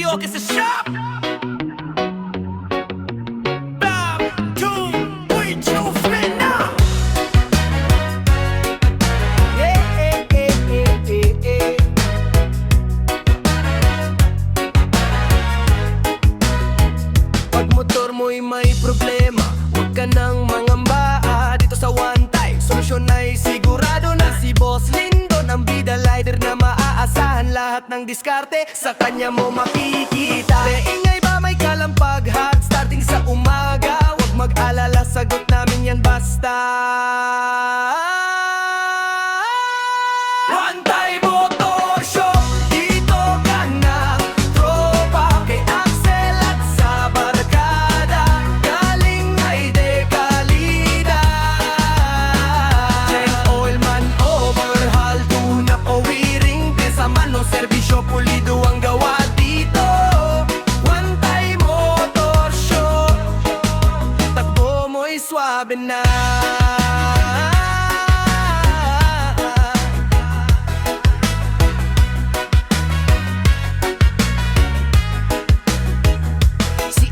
York is a shop. Bam, two, three, two, three, now. Pag motor mo'y may problema, huwag ka nang mangamba. Dito sa One Time, solusyon ay sigurado na. Si Boss Lindon ang bida rider na maaasahan. Lahat ng diskarte sa kanya mo makikita. Ingay ba may kalampag, hard starting sa umaga. Huwag mag-alala, sagot namin yan basta One Time Motor Shop. Dito ka na, tropa kay Axel at sa barkada. Galing ay dekalida. Check oil man, overhaul, tune-up o wiring. Pesa man o serbisyo, pulido ang gawa dito. One Time Motor Shop, takbo mo'y swabe na.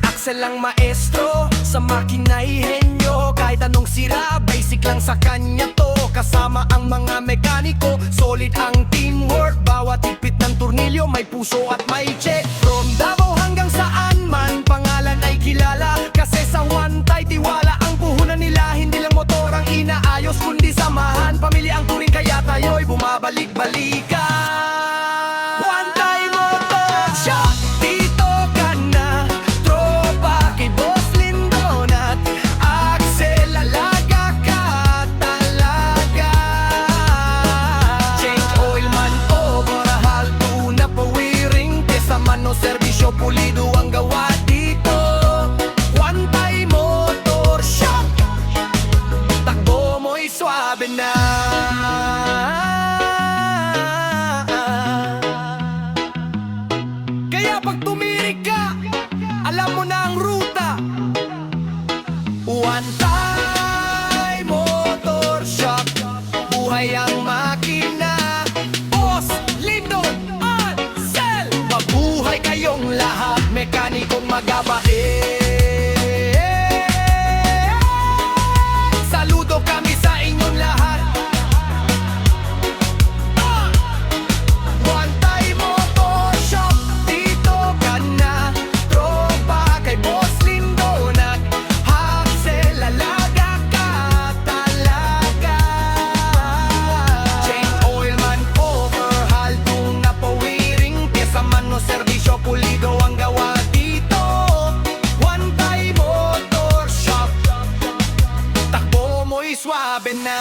Axel ang maestro, sa makina'y henyo. Kahit anong sira, basic lang sa kanya to. Kasama ang mga mekaniko, solid ang teamwork. Bawat ipit ng turnilyo, may puso at may check. From Davao hanggang saan man, pangalan ay kilala. Kasi sa One Time, tiwala ang puhunan nila. Hindi lang motor ang inaayos, kundi samahan. Pamilya ang turing, kaya tayo'y bumabalik-balikan. One Time Motor Shop. Dito ka na, tropa kay Boss Lindon at Axel. Alaga ka talaga. Change oil man, overhaul, tune-up o wiring. Pesa man o serbisyo, pulido ang gawa dito. One Time Motor Shop, takbo mo'y swabe na. Kaya pag tumirik ka, alam mo na ang ruta. One Time Motor Shop, buhay ang makina. Boss Lindon at Sel, mabuhay kayong lahat, mekanikong magabae. Saludo kami sa inyong lahat. One Time Motor Shop, dito ka na, tropa kay Boss Lindon at Axel. Alaga ka talaga. Change oil man, overhaul, tune-up o wiring. Pyesa man o serbisyo, pulido ang gawa dito. One Time Motor Shop, takbo mo'y swabe na.